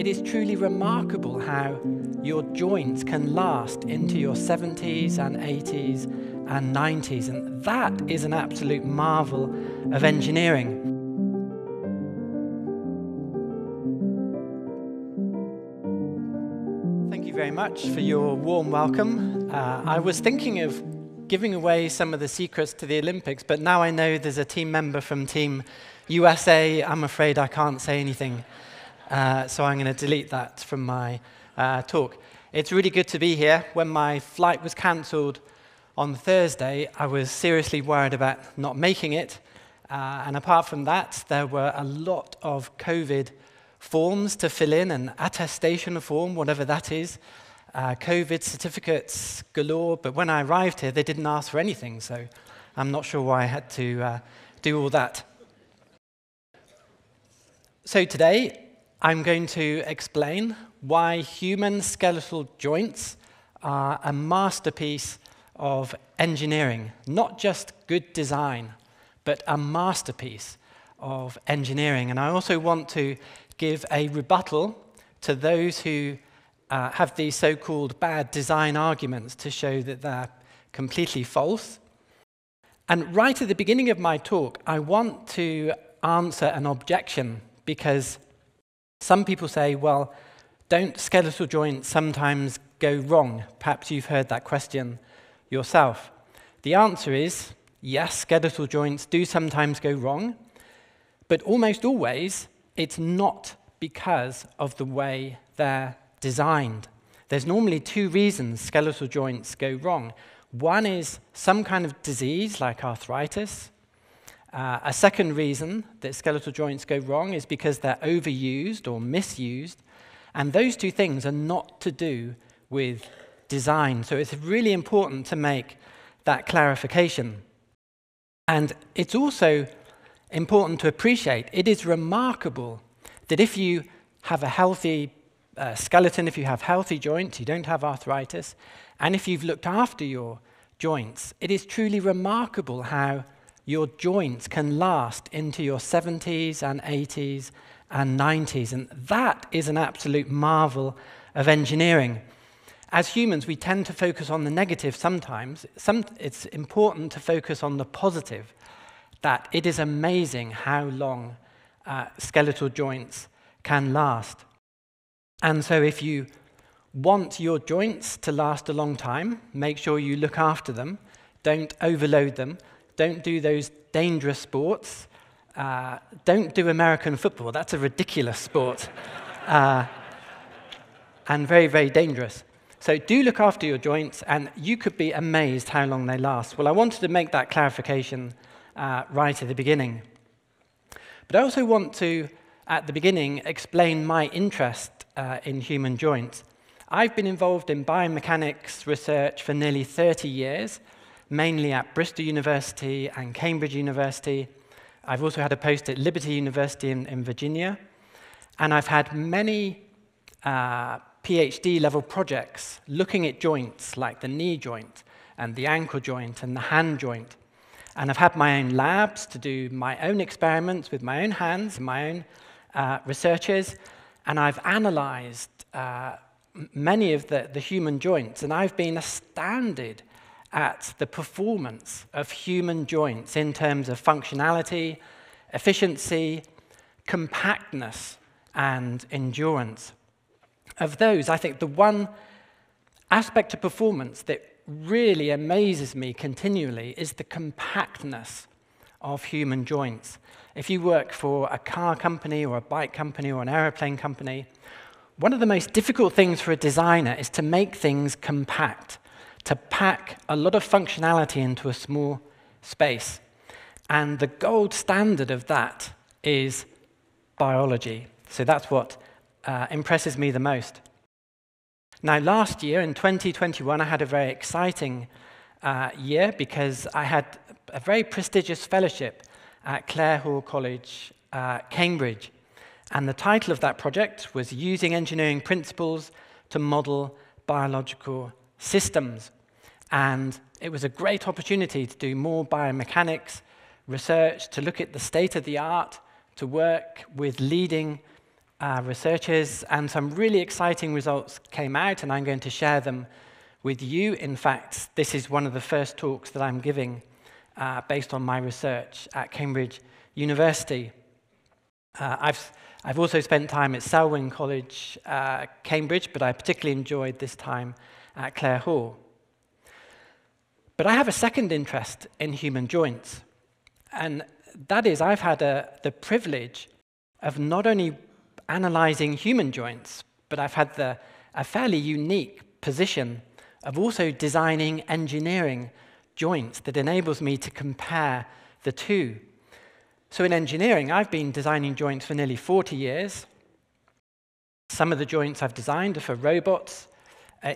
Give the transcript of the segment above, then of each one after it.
it is truly remarkable how your joints can last into your 70s and 80s and 90s, and that is an absolute marvel of engineering. Thank you very much for your warm welcome. I was thinking of giving away some of the secrets to the Olympics, but now I know there's a team member from Team USA. I'm afraid I can't say anything, so I'm going to delete that from my talk. It's really good to be here. When my flight was cancelled on Thursday, I was seriously worried about not making it, and apart from that, there were a lot of COVID forms to fill in, an attestation form, whatever that is, COVID certificates galore, but when I arrived here, they didn't ask for anything, so I'm not sure why I had to do all that. So today, I'm going to explain why human skeletal joints are a masterpiece of engineering, not just good design, but a masterpiece of engineering. And I also want to give a rebuttal to those who have these so-called bad design arguments to show that they're completely false. And right at the beginning of my talk, I want to answer an objection, because some people say, well, don't skeletal joints sometimes go wrong? Perhaps you've heard that question yourself. The answer is, yes, skeletal joints do sometimes go wrong, but almost always it's not because of the way they're designed. There's normally two reasons skeletal joints go wrong. One is some kind of disease like arthritis. A second reason that skeletal joints go wrong is because they're overused or misused, and those two things are not to do with design. So it's really important to make that clarification. And it's also important to appreciate, it is remarkable that if you have a healthy skeleton, if you have healthy joints, you don't have arthritis, and if you've looked after your joints, it is truly remarkable how your joints can last into your 70s and 80s and 90s, and that is an absolute marvel of engineering. As humans, we tend to focus on the negative sometimes. It's important to focus on the positive, that it is amazing how long skeletal joints can last. And so if you want your joints to last a long time, make sure you look after them, don't overload them, don't do those dangerous sports, don't do American football, that's a ridiculous sport, and very, very dangerous. So do look after your joints, and you could be amazed how long they last. Well, I wanted to make that clarification right at the beginning. But I also want to, at the beginning, explain my interest in human joints. I've been involved in biomechanics research for nearly 30 years, mainly at Bristol University and Cambridge University. I've also had a post at Liberty University in Virginia. And I've had many PhD-level projects looking at joints like the knee joint and the ankle joint and the hand joint. And I've had my own labs to do my own experiments with my own hands and my own researchers, and I've analyzed many of the human joints, and I've been astounded at the performance of human joints in terms of functionality, efficiency, compactness, and endurance. Of those, I think the one aspect of performance that really amazes me continually is the compactness of human joints. If you work for a car company or a bike company or an aeroplane company, one of the most difficult things for a designer is to make things compact, to pack a lot of functionality into a small space. And the gold standard of that is biology. So that's what impresses me the most. Now, last year, in 2021, I had a very exciting year because I had a very prestigious fellowship at Clare Hall College, Cambridge. And the title of that project was Using Engineering Principles to Model Biological Systems. And it was a great opportunity to do more biomechanics research, to look at the state of the art, to work with leading researchers, and some really exciting results came out, and I'm going to share them with you. In fact, this is one of the first talks that I'm giving based on my research at Cambridge University. I've also spent time at Selwyn College, Cambridge, but I particularly enjoyed this time at Clare Hall. But I have a second interest in human joints, and that is I've had the privilege of not only analyzing human joints, but I've had a fairly unique position of also designing engineering joints that enables me to compare the two. So in engineering, I've been designing joints for nearly 40 years. Some of the joints I've designed are for robots,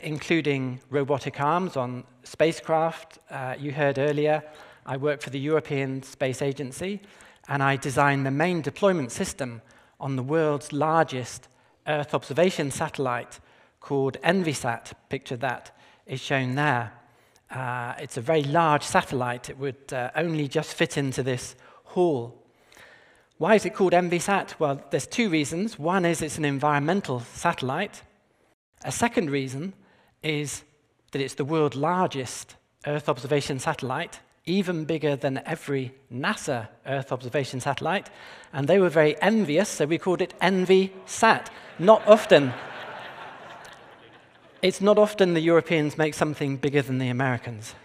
including robotic arms on spacecraft. You heard earlier, I work for the European Space Agency, and I designed the main deployment system on the world's largest Earth observation satellite called Mvsat. Picture that is shown there. It's a very large satellite. It would only just fit into this hall. Why is it called Mvsat? Well, there's two reasons. One is it's an environmental satellite. A second reason is that it's the world's largest Earth observation satellite, even bigger than every NASA Earth observation satellite. And they were very envious, so we called it Mvsat. It's not often the Europeans make something bigger than the Americans.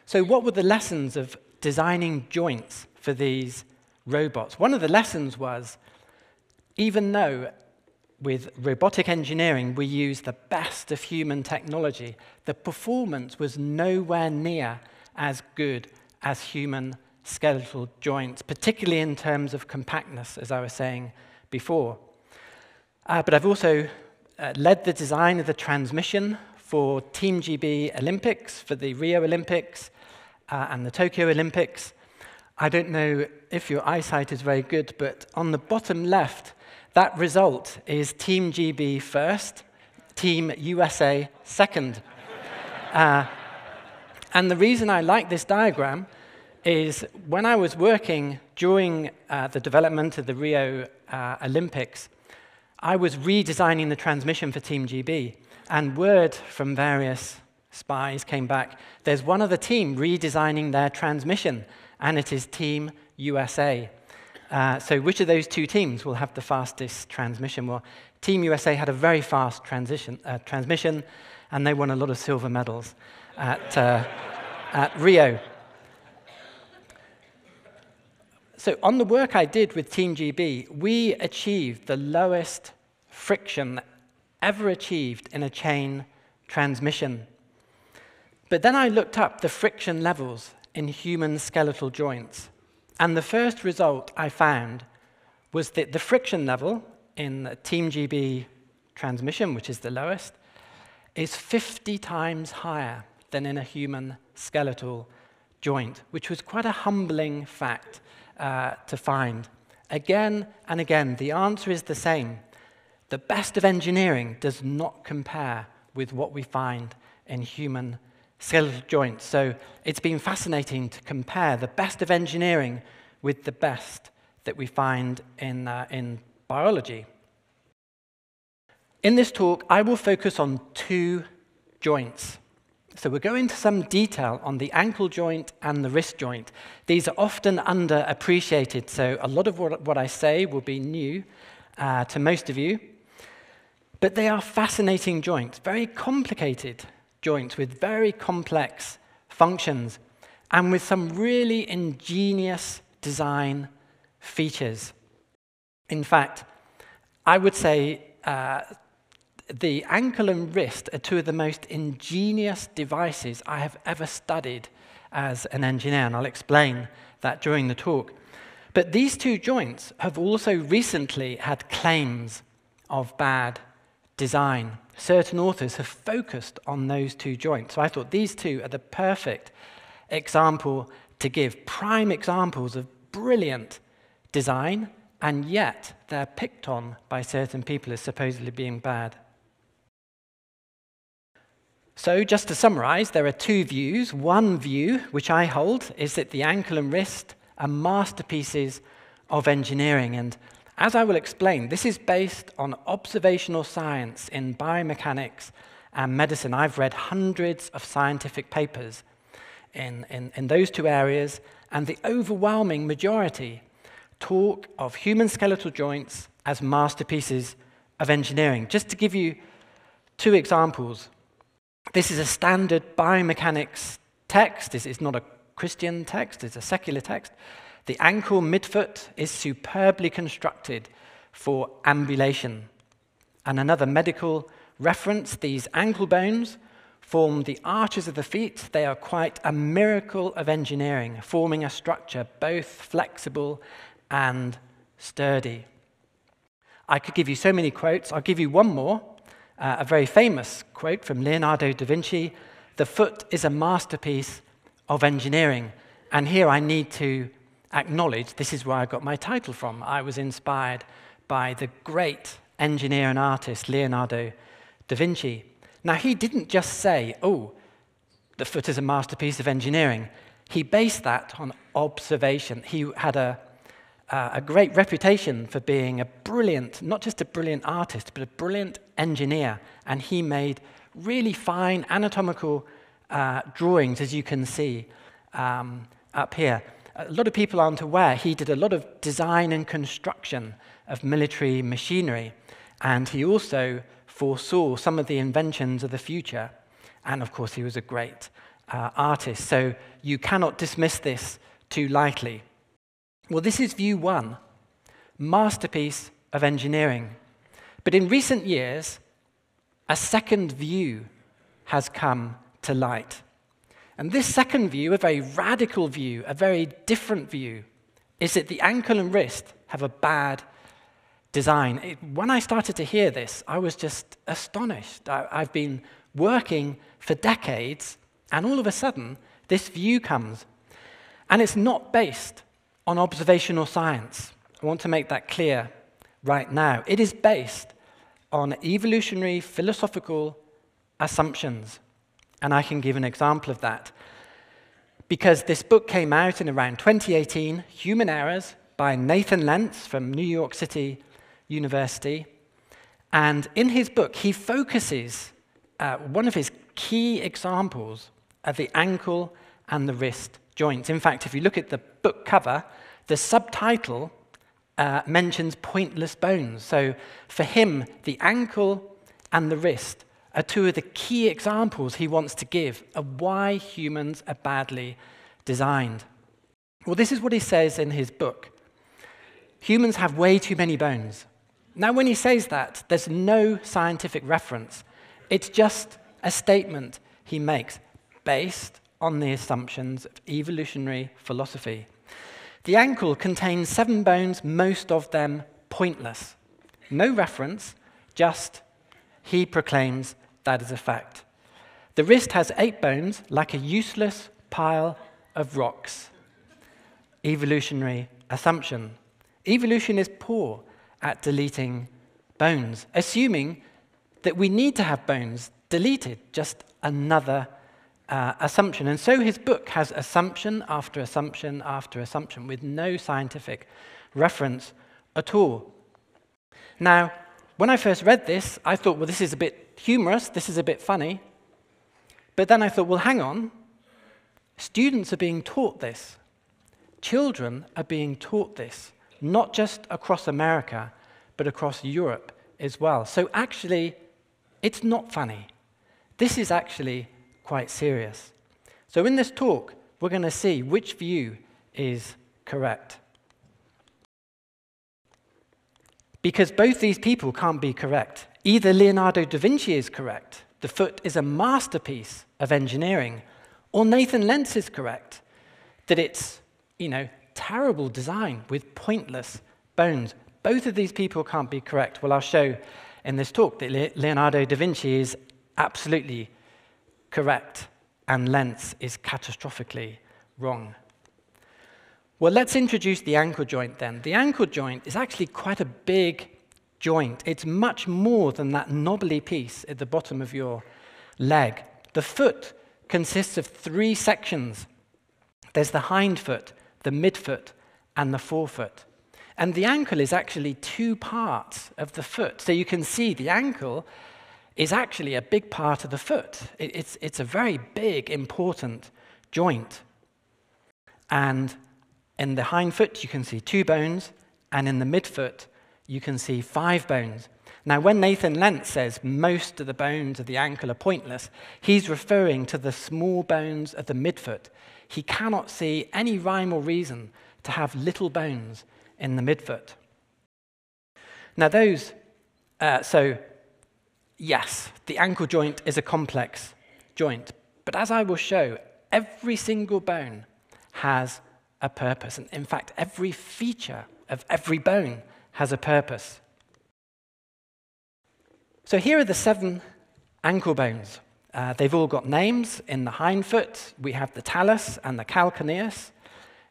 So what were the lessons of designing joints for these robots? One of the lessons was, even though with robotic engineering we use the best of human technology, the performance was nowhere near as good as human skeletal joints, particularly in terms of compactness, as I was saying before. But I've also led the design of the transmission for Team GB Olympics, for the Rio Olympics and the Tokyo Olympics. I don't know if your eyesight is very good, but on the bottom left, that result is Team GB first, Team USA second. And the reason I like this diagram is when I was working during the development of the Rio Olympics, I was redesigning the transmission for Team GB, and word from various spies came back, there's one other team redesigning their transmission, and it is Team USA. So which of those two teams will have the fastest transmission? Well, Team USA had a very fast transmission, and they won a lot of silver medals at Rio. So on the work I did with Team GB, we achieved the lowest friction ever achieved in a chain transmission. But then I looked up the friction levels in human skeletal joints. And the first result I found was that the friction level in the Team GB transmission, which is the lowest, is 50 times higher than in a human skeletal joint, which was quite a humbling fact to find. Again and again, the answer is the same. The best of engineering does not compare with what we find in human skeletal joints. So it's been fascinating to compare the best of engineering with the best that we find in biology. In this talk, I will focus on two joints. So we'll go into some detail on the ankle joint and the wrist joint. These are often underappreciated, so a lot of what I say will be new to most of you. But they are fascinating joints, very complicated joints with very complex functions and with some really ingenious design features. In fact, I would say the ankle and wrist are two of the most ingenious devices I have ever studied as an engineer, and I'll explain that during the talk. But these two joints have also recently had claims of bad design. Certain authors have focused on those two joints. So I thought these two are the perfect example to give, prime examples of brilliant design, and yet they're picked on by certain people as supposedly being bad. So just to summarize, there are two views. One view, which I hold, is that the ankle and wrist are masterpieces of engineering, and As I will explain, this is based on observational science in biomechanics and medicine. I've read hundreds of scientific papers in those two areas, and the overwhelming majority talk of human skeletal joints as masterpieces of engineering. Just to give you two examples, this is a standard biomechanics text. This is not a Christian text, it's a secular text. The ankle midfoot is superbly constructed for ambulation. And another medical reference, these ankle bones form the arches of the feet. They are quite a miracle of engineering, forming a structure both flexible and sturdy. I could give you so many quotes. I'll give you one more, a very famous quote from Leonardo da Vinci: "The foot is a masterpiece of engineering." And here I need to acknowledge this is where I got my title from. I was inspired by the great engineer and artist Leonardo da Vinci. Now, he didn't just say, oh, the foot is a masterpiece of engineering. He based that on observation. He had a great reputation for being a brilliant, not just a brilliant artist, but a brilliant engineer. And he made really fine anatomical drawings, as you can see up here. A lot of people aren't aware he did a lot of design and construction of military machinery, and he also foresaw some of the inventions of the future. And of course, he was a great artist, so you cannot dismiss this too lightly. Well, this is view one, masterpiece of engineering. But in recent years, a second view has come to light. And this second view, a very radical view, a very different view, is that the ankle and wrist have a bad design. When I started to hear this, I was just astonished. I've been working for decades, and all of a sudden, this view comes. And it's not based on observational science. I want to make that clear right now. It is based on evolutionary philosophical assumptions. And I can give an example of that. Because this book came out in around 2018, Human Errors, by Nathan Lentz from New York City University. And in his book, he focuses, one of his key examples of the ankle and the wrist joints. In fact, if you look at the book cover, the subtitle mentions pointless bones. So for him, the ankle and the wrist are two of the key examples he wants to give of why humans are badly designed. Well, this is what he says in his book. Humans have way too many bones. Now, when he says that, there's no scientific reference. It's just a statement he makes based on the assumptions of evolutionary philosophy. The ankle contains 7 bones, most of them pointless. No reference, just he proclaims that is a fact. The wrist has 8 bones, like a useless pile of rocks. Evolutionary assumption. Evolution is poor at deleting bones, assuming that we need to have bones deleted, just another assumption. And so his book has assumption after assumption after assumption with no scientific reference at all. Now, when I first read this, I thought, well, this is a bit humorous, this is a bit funny. But then I thought, well, hang on. Students are being taught this. Children are being taught this, not just across America, but across Europe as well. So actually, it's not funny. This is actually quite serious. So in this talk, we're going to see which view is correct. Because both these people can't be correct. Either Leonardo da Vinci is correct, the foot is a masterpiece of engineering, or Nathan Lentz is correct, that it's, terrible design with pointless bones. Both of these people can't be correct. Well, I'll show in this talk that Leonardo da Vinci is absolutely correct, and Lentz is catastrophically wrong. Well, let's introduce the ankle joint then. The ankle joint is actually quite a big joint. It's much more than that knobbly piece at the bottom of your leg. The foot consists of 3 sections. There's the hind foot, the midfoot, and the forefoot. And the ankle is actually two parts of the foot. So you can see the ankle is actually a big part of the foot. It's a very big, important joint. And in the hind foot, you can see 2 bones, and in the midfoot, you can see 5 bones. Now, when Nathan Lentz says most of the bones of the ankle are pointless, he's referring to the small bones of the midfoot. He cannot see any rhyme or reason to have little bones in the midfoot. Now, yes, the ankle joint is a complex joint, but as I will show, every single bone has a purpose. And in fact, every feature of every bone has a purpose. So here are the 7 ankle bones. They've all got names. In the hind foot, we have the talus and the calcaneus.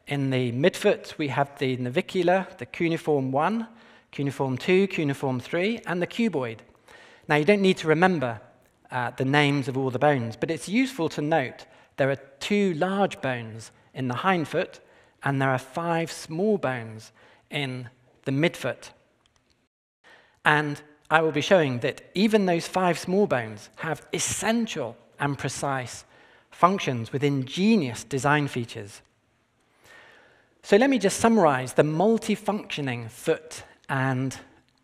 In the midfoot, we have the navicular, the cuneiform 1, cuneiform 2, cuneiform 3, and the cuboid. Now, you don't need to remember the names of all the bones, but it's useful to note there are 2 large bones in the hind foot, and there are 5 small bones in the midfoot. And I will be showing that even those 5 small bones have essential and precise functions with ingenious design features. So let me just summarize the multifunctioning foot and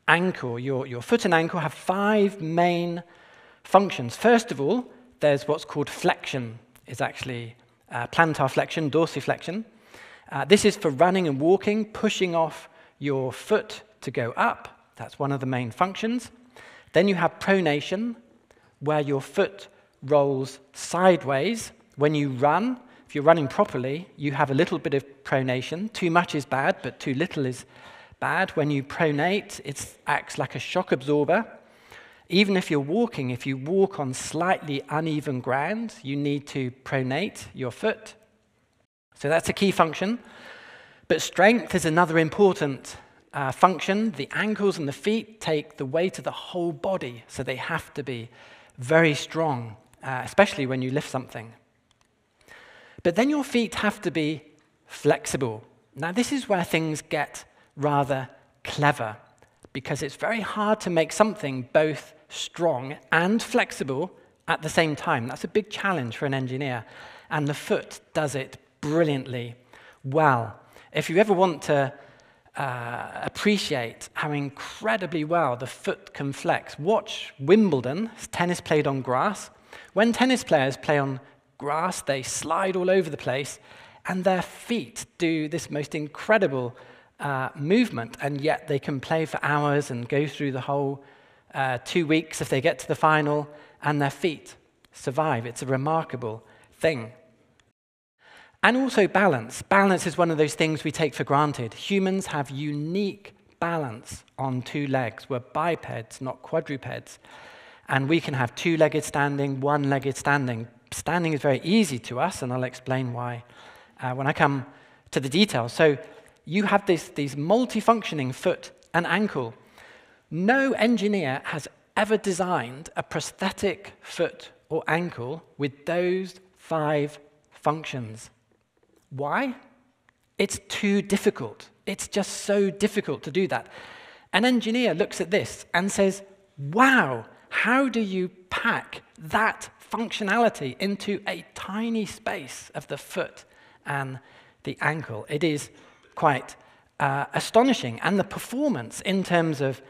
ankle. Your foot and ankle have 5 main functions. First of all, there's what's called flexion. It's actually plantar flexion, dorsiflexion. This is for running and walking, pushing off your foot to go up. That's one of the main functions. Then you have pronation, where your foot rolls sideways. When you run, if you're running properly, you have a little bit of pronation. Too much is bad, but too little is bad. When you pronate, it acts like a shock absorber. Even if you're walking, if you walk on slightly uneven ground, you need to pronate your foot. So that's a key function. But strength is another important function. The ankles and the feet take the weight of the whole body, so they have to be very strong, especially when you lift something. But then your feet have to be flexible. Now, this is where things get rather clever, because it's very hard to make something both strong and flexible at the same time. That's a big challenge for an engineer, and the foot does it brilliantly well. If you ever want to appreciate how incredibly well the foot can flex, watch Wimbledon. Tennis played on grass. When tennis players play on grass, they slide all over the place, and their feet do this most incredible movement, and yet they can play for hours and go through the whole 2 weeks if they get to the final, and their feet survive. It's a remarkable thing. And also balance. Balance is one of those things we take for granted. Humans have unique balance on 2 legs. We're bipeds, not quadrupeds. And we can have 2-legged standing, 1-legged standing. Standing is very easy to us, and I'll explain why when I come to the details. So you have these multifunctioning foot and ankle. No engineer has ever designed a prosthetic foot or ankle with those 5 functions. Why? It's too difficult. It's just so difficult to do that. An engineer looks at this and says, wow, how do you pack that functionality into a tiny space of the foot and the ankle? It is quite astonishing. And the performance in terms of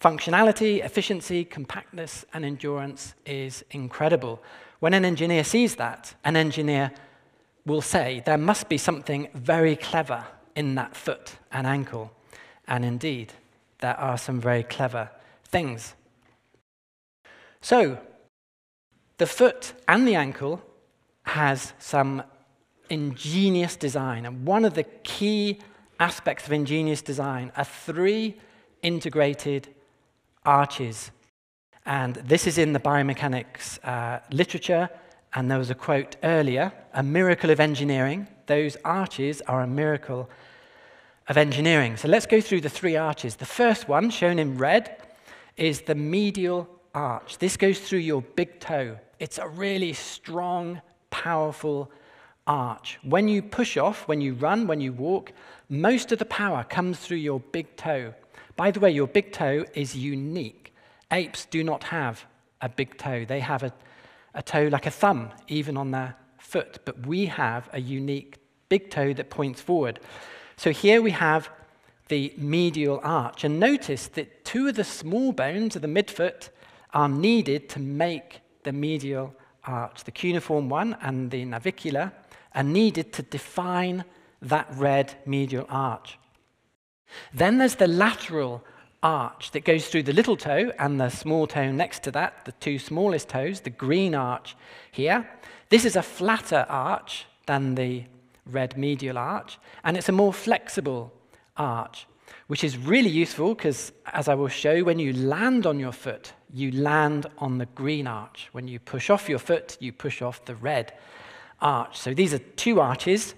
functionality, efficiency, compactness, and endurance is incredible. When an engineer sees that, an engineer will say there must be something very clever in that foot and ankle. And indeed, there are some very clever things. So, the foot and the ankle has some ingenious design. And one of the key aspects of ingenious design are 3 integrated arches. And this is in the biomechanics literature. And there was a quote earlier, a miracle of engineering. Those arches are a miracle of engineering. So let's go through the 3 arches. The first one, shown in red, is the medial arch. This goes through your big toe. It's a really strong, powerful arch. When you push off, when you run, when you walk, most of the power comes through your big toe. By the way, your big toe is unique. Apes do not have a big toe. They have a toe like a thumb, even on their foot. But we have a unique big toe that points forward. So here we have the medial arch. And notice that two of the small bones of the midfoot are needed to make the medial arch. The cuneiform one and the navicular are needed to define that red medial arch. Then there's the lateral arch that goes through the little toe and the small toe next to that, the two smallest toes, the green arch here. This is a flatter arch than the red medial arch, and it's a more flexible arch, which is really useful because, as I will show, when you land on your foot, you land on the green arch. When you push off your foot, you push off the red arch. So these are two arches,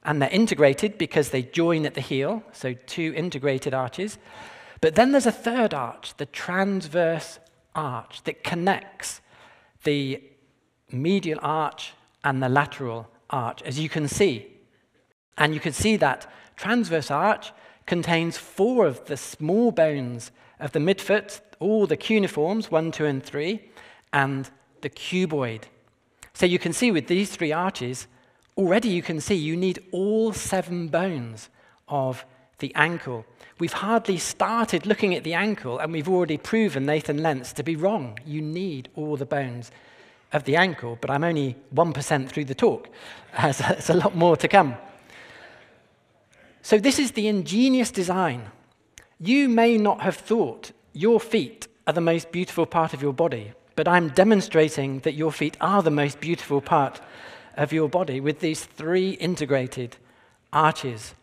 and they're integrated because they join at the heel, so two integrated arches. But then there's a third arch, the transverse arch, that connects the medial arch and the lateral arch, as you can see. And you can see that transverse arch contains four of the small bones of the midfoot, all the cuneiforms, 1, 2, and 3, and the cuboid. So you can see with these three arches, already you can see you need all 7 bones of the ankle. We've hardly started looking at the ankle, and we've already proven Nathan Lentz to be wrong. You need all the bones of the ankle, but I'm only 1% through the talk. There's a lot more to come. So this is the ingenious design. You may not have thought your feet are the most beautiful part of your body, but I'm demonstrating that your feet are the most beautiful part of your body with these 3 integrated arches.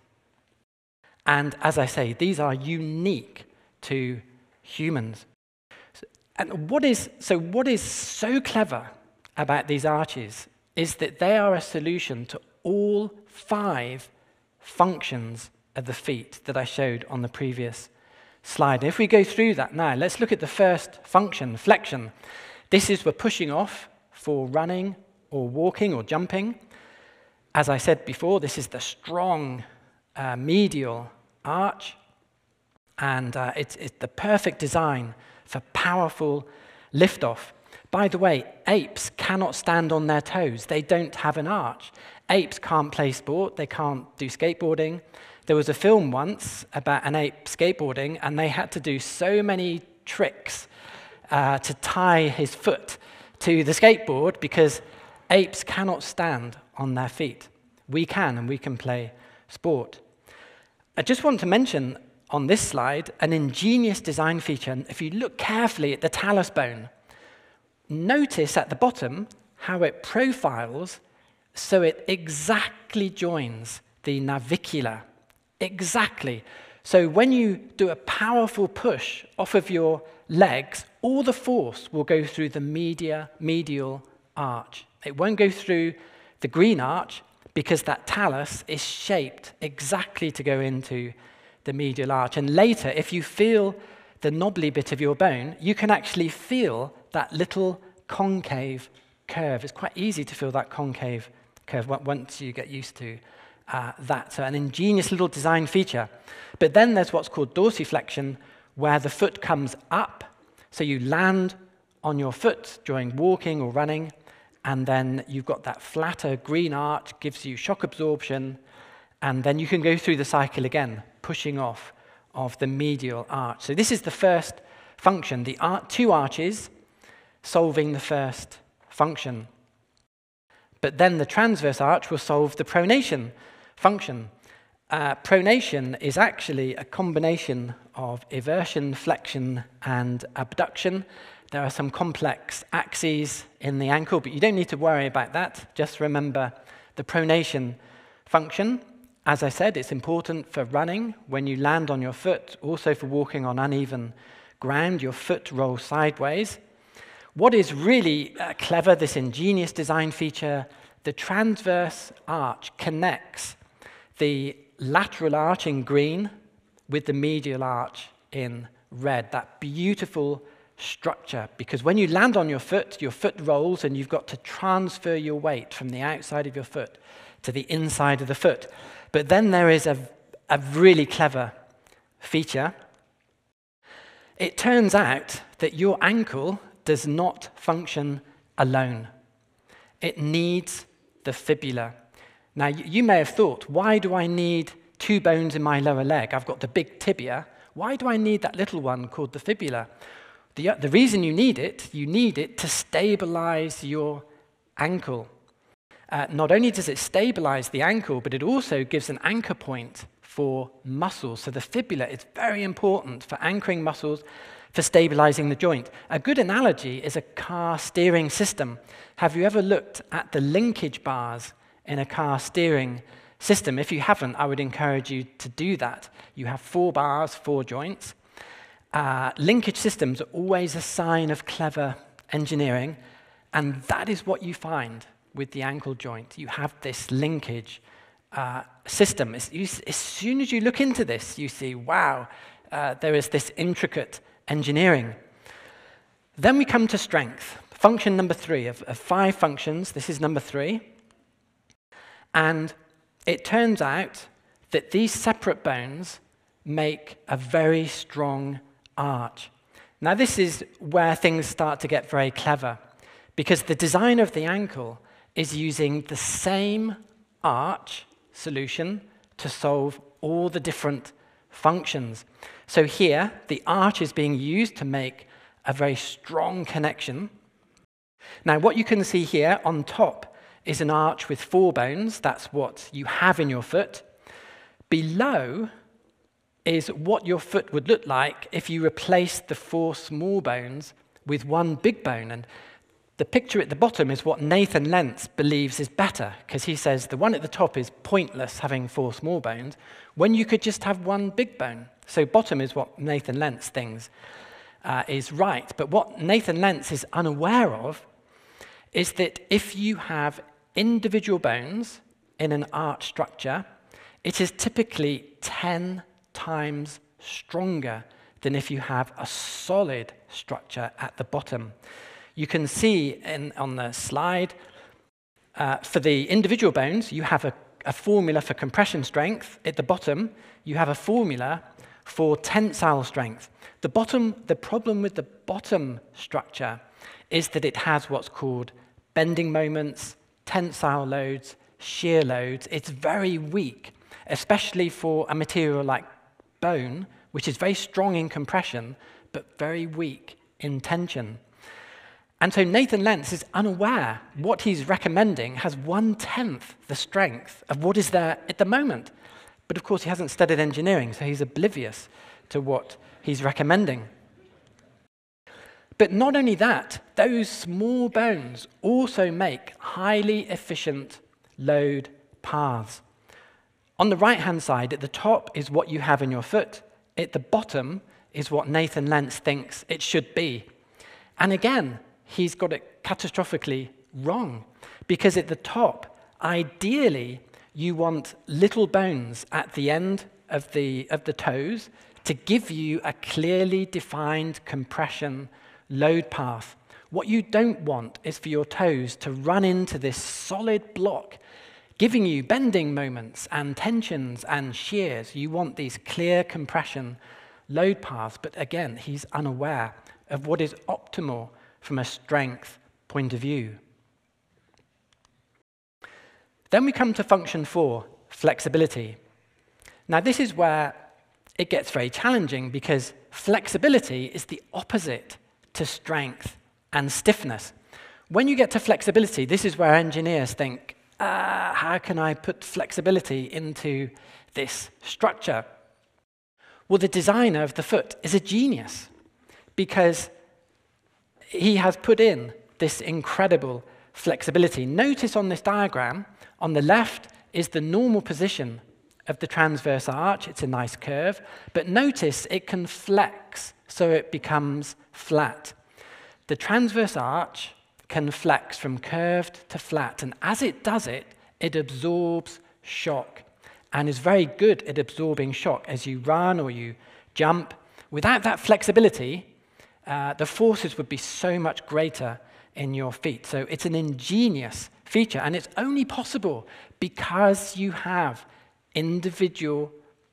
And as I say, these are unique to humans. And what is so clever about these arches is that they are a solution to all 5 functions of the feet that I showed on the previous slide. And if we go through that now, let's look at the first function, flexion. This is for pushing off, for running or walking or jumping. As I said before, this is the strong medial arch, and it's the perfect design for powerful liftoff. By the way, apes cannot stand on their toes. They don't have an arch. Apes can't play sport. They can't do skateboarding. There was a film once about an ape skateboarding, and they had to do so many tricks to tie his foot to the skateboard because apes cannot stand on their feet. We can, and we can play sport. I just want to mention on this slide an ingenious design feature. And if you look carefully at the talus bone, notice at the bottom how it profiles so it exactly joins the navicular. Exactly. So when you do a powerful push off of your legs, all the force will go through the medial arch. It won't go through the green arch because that talus is shaped exactly to go into the medial arch. And later, if you feel the knobbly bit of your bone, you can actually feel that little concave curve. It's quite easy to feel that concave curve once you get used to that. So an ingenious little design feature. But then there's what's called dorsiflexion, where the foot comes up. So you land on your foot during walking or running, and then you've got that flatter green arch, gives you shock absorption, and then you can go through the cycle again, pushing off of the medial arch. So this is the first function, the 2 arches solving the first function. But then the transverse arch will solve the pronation function. Pronation is actually a combination of eversion, flexion, and abduction. There are some complex axes in the ankle, but you don't need to worry about that. Just remember the pronation function. As I said, it's important for running when you land on your foot, also for walking on uneven ground, your foot rolls sideways. What is really clever, this ingenious design feature, the transverse arch connects the lateral arch in green with the medial arch in red, that beautiful structure, because when you land on your foot rolls, and you've got to transfer your weight from the outside of your foot to the inside of the foot. But then there is a really clever feature. It turns out that your ankle does not function alone. It needs the fibula. Now, you may have thought, why do I need two bones in my lower leg? I've got the big tibia. Why do I need that little one called the fibula? The reason you need it to stabilize your ankle. Not only does it stabilize the ankle, but it also gives an anchor point for muscles. So the fibula is very important for anchoring muscles, for stabilizing the joint. A good analogy is a car steering system. Have you ever looked at the linkage bars in a car steering system? If you haven't, I would encourage you to do that. You have 4 bars, 4 joints. Linkage systems are always a sign of clever engineering, and that is what you find with the ankle joint. You have this linkage system. As soon as you look into this, you see, wow, there is this intricate engineering. Then we come to strength. Function number 3 of 5 functions. This is number 3. And it turns out that these separate bones make a very strong arch. Now, this is where things start to get very clever, because the designer of the ankle is using the same arch solution to solve all the different functions. So here, the arch is being used to make a very strong connection. Now, what you can see here on top is an arch with 4 bones. That's what you have in your foot. Below is what your foot would look like if you replaced the 4 small bones with 1 big bone. And the picture at the bottom is what Nathan Lentz believes is better, because he says the one at the top is pointless, having 4 small bones, when you could just have 1 big bone. So bottom is what Nathan Lentz thinks is right. But what Nathan Lentz is unaware of is that if you have individual bones in an arch structure, it is typically 10 times stronger than if you have a solid structure at the bottom. You can see on the slide, for the individual bones, you have a formula for compression strength. At the bottom, you have a formula for tensile strength. The problem with the bottom structure is that it has what's called bending moments, tensile loads, shear loads. It's very weak, especially for a material like bone, which is very strong in compression, but very weak in tension. And so Nathan Lentz is unaware. What he's recommending has 1/10 the strength of what is there at the moment. But of course, he hasn't studied engineering, so he's oblivious to what he's recommending. But not only that, those small bones also make highly efficient load paths. On the right-hand side, at the top is what you have in your foot. At the bottom is what Nathan Lentz thinks it should be. And again, he's got it catastrophically wrong, because at the top, ideally, you want little bones at the end of the toes to give you a clearly defined compression load path. What you don't want is for your toes to run into this solid block, giving you bending moments and tensions and shears. You want these clear compression load paths, but again, he's unaware of what is optimal from a strength point of view. Then we come to function 4, flexibility. Now, this is where it gets very challenging, because flexibility is the opposite to strength and stiffness. When you get to flexibility, this is where engineers think, how can I put flexibility into this structure? Well, the designer of the foot is a genius, because he has put in this incredible flexibility. Notice on this diagram, on the left is the normal position of the transverse arch. It's a nice curve. But notice it can flex, so it becomes flat. The transverse arch can flex from curved to flat. And as it does it, it absorbs shock and is very good at absorbing shock as you run or you jump. Without that flexibility, the forces would be so much greater in your feet. So it's an ingenious feature, and it's only possible because you have individual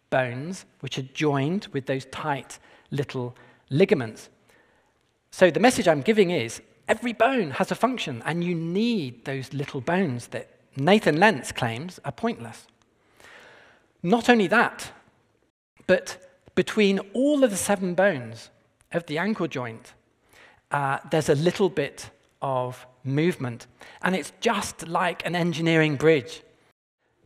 bones which are joined with those tight little ligaments. So the message I'm giving is every bone has a function, and you need those little bones that Nathan Lentz claims are pointless. Not only that, but between all of the 7 bones of the ankle joint, there's a little bit of movement, and it's just like an engineering bridge.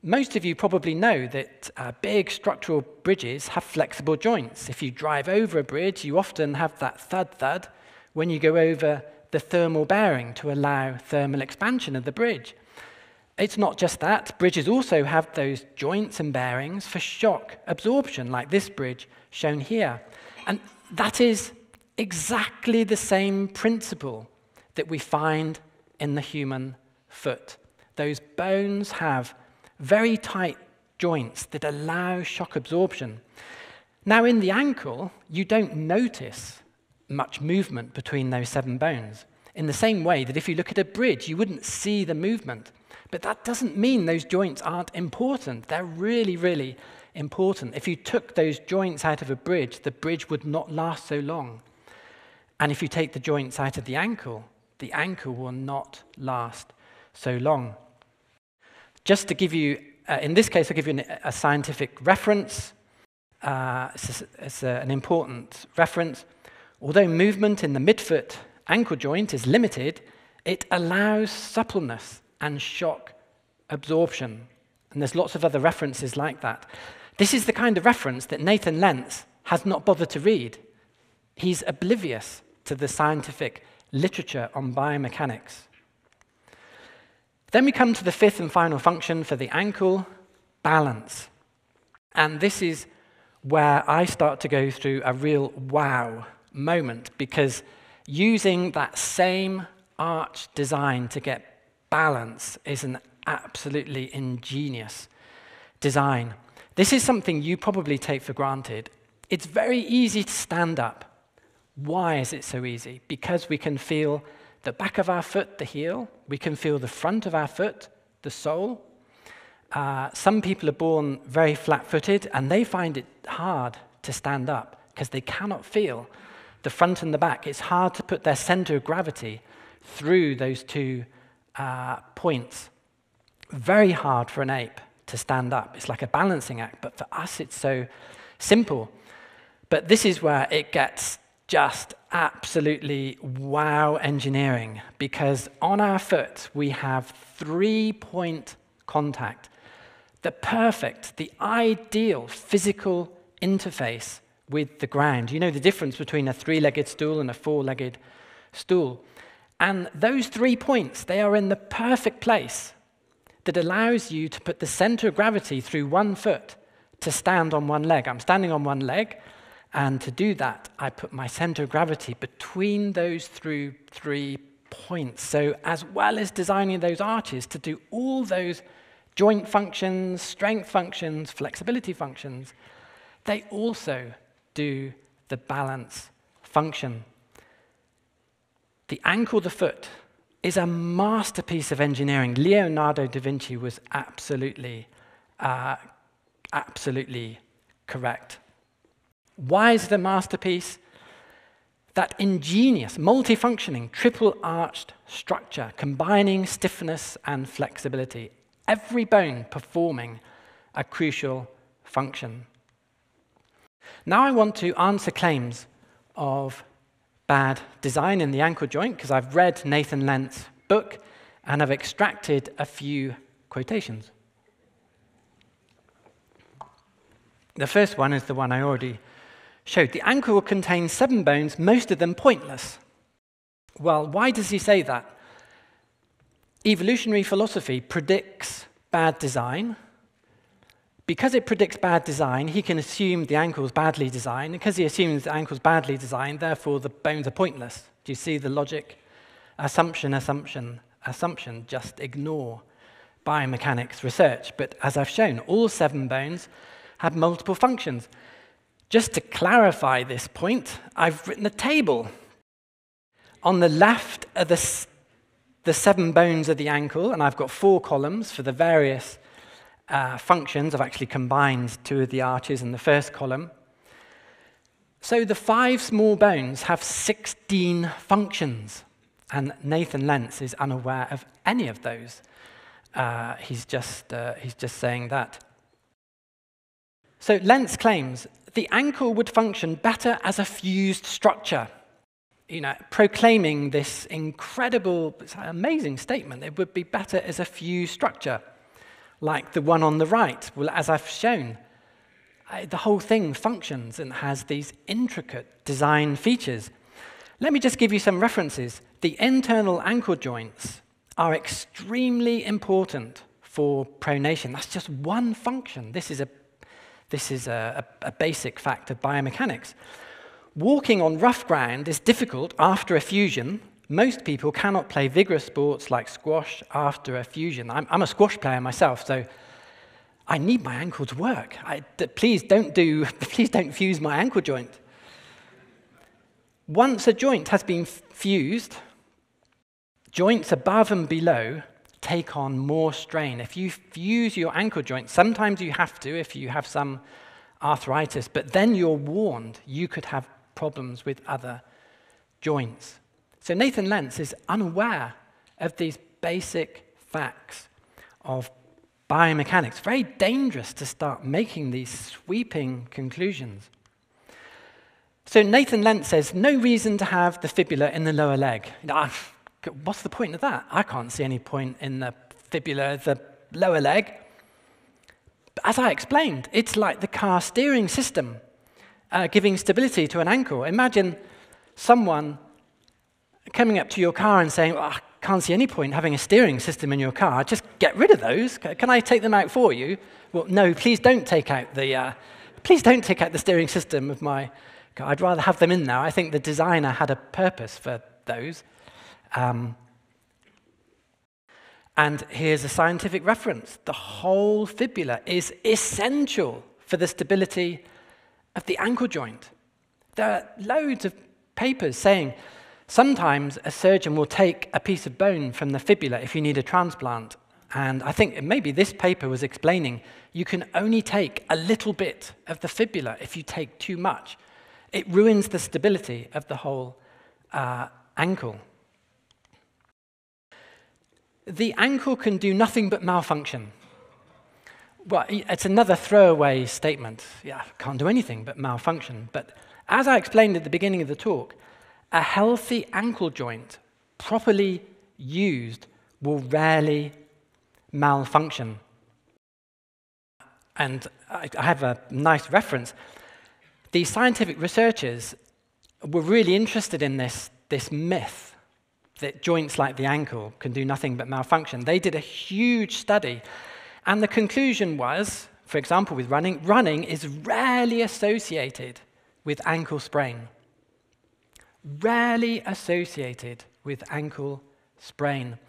Most of you probably know that big structural bridges have flexible joints. If you drive over a bridge, you often have that thud-thud when you go over the thermal bearing to allow thermal expansion of the bridge. It's not just that. Bridges also have those joints and bearings for shock absorption, like this bridge shown here. And that is exactly the same principle that we find in the human foot. Those bones have very tight joints that allow shock absorption. Now, in the ankle, you don't notice much movement between those 7 bones, in the same way that if you look at a bridge, you wouldn't see the movement. But that doesn't mean those joints aren't important. They're really, really important. If you took those joints out of a bridge, the bridge would not last so long. And if you take the joints out of the ankle will not last so long. Just to give you, in this case, I'll give you a scientific reference. It's an important reference. Although movement in the midfoot ankle joint is limited, it allows suppleness and shock absorption. And there's lots of other references like that. This is the kind of reference that Nathan Lentz has not bothered to read. He's oblivious to the scientific literature on biomechanics. Then we come to the 5th and final function for the ankle, balance. And this is where I start to go through a real wow moment, because using that same arch design to get balance is an absolutely ingenious design. This is something you probably take for granted. It's very easy to stand up. Why is it so easy? Because we can feel the back of our foot, the heel. We can feel the front of our foot, the sole. Some people are born very flat-footed, and they find it hard to stand up because they cannot feel the front and the back. It's hard to put their center of gravity through those 2 points. Very hard for an ape to stand up. It's like a balancing act, but for us it's so simple. But this is where it gets just absolutely wow engineering, because on our foot we have 3-point contact, the perfect, the ideal physical interface with the ground. You know the difference between a 3-legged stool and a 4-legged stool. And those 3 points, they are in the perfect place that allows you to put the center of gravity through one foot to stand on one leg. I'm standing on one leg, and to do that, I put my center of gravity between those 3 points. So as well as designing those arches to do all those joint functions, strength functions, flexibility functions, they also do the balance function. The ankle, the foot, is a masterpiece of engineering. Leonardo da Vinci was absolutely correct. Why is it a masterpiece? That ingenious, multifunctioning, triple-arched structure, combining stiffness and flexibility, every bone performing a crucial function. Now I want to answer claims of bad design in the ankle joint, because I've read Nathan Lentz's book and I've extracted a few quotations. The first one is the one I already showed. The ankle will contain 7 bones, most of them pointless. Well, why does he say that? Evolutionary philosophy predicts bad design. Because it predicts bad design, he can assume the ankle's badly designed. Because he assumes the ankle's badly designed, therefore the bones are pointless. Do you see the logic? Assumption, assumption, assumption. Just ignore biomechanics research. But as I've shown, all 7 bones have multiple functions. Just to clarify this point, I've written a table On the left are the 7 bones of the ankle, and I've got 4 columns for the various functions. I've actually combined 2 of the arches in the first column. So the 5 small bones have 16 functions, and Nathan Lentz is unaware of any of those. He's just saying that. So Lentz claims the ankle would function better as a fused structure, proclaiming this incredible, amazing statement. It would be better as a fused structure, like the one on the right. Well, as I've shown, the whole thing functions and has these intricate design features. Let me just give you some references. The internal ankle joints are extremely important for pronation. That's just one function. This is a basic fact of biomechanics. Walking on rough ground is difficult after a fusion. Most people cannot play vigorous sports like squash after a fusion. I'm a squash player myself, so I need my ankle to work. Please don't fuse my ankle joint. Once a joint has been fused, joints above and below take on more strain. If you fuse your ankle joint, sometimes you have to if you have some arthritis, but then you're warned you could have problems with other joints. So Nathan Lentz is unaware of these basic facts of biomechanics. Very dangerous to start making these sweeping conclusions. So Nathan Lentz says, no reason to have the fibula in the lower leg. What's the point of that? I can't see any point in the fibula, the lower leg. But as I explained, it's like the car steering system giving stability to an ankle. Imagine someone coming up to your car and saying, I can't see any point having a steering system in your car. Just get rid of those. Can I take them out for you? Well, no, please don't take out the steering system of my car. I'd rather have them in there. I think the designer had a purpose for those. And here's a scientific reference. The whole fibula is essential for the stability of the ankle joint. There are loads of papers saying sometimes a surgeon will take a piece of bone from the fibula if you need a transplant. And I think maybe this paper was explaining you can only take a little bit of the fibula if you take too much. It ruins the stability of the whole ankle. The ankle can do nothing but malfunction. Well, it's another throwaway statement. Yeah, can't do anything but malfunction. But as I explained at the beginning of the talk, a healthy ankle joint, properly used, will rarely malfunction. And I have a nice reference. The scientific researchers were really interested in this myth that joints like the ankle can do nothing but malfunction. They did a huge study, and the conclusion was, for example, with running is rarely associated with ankle sprain. Rarely associated with ankle sprain.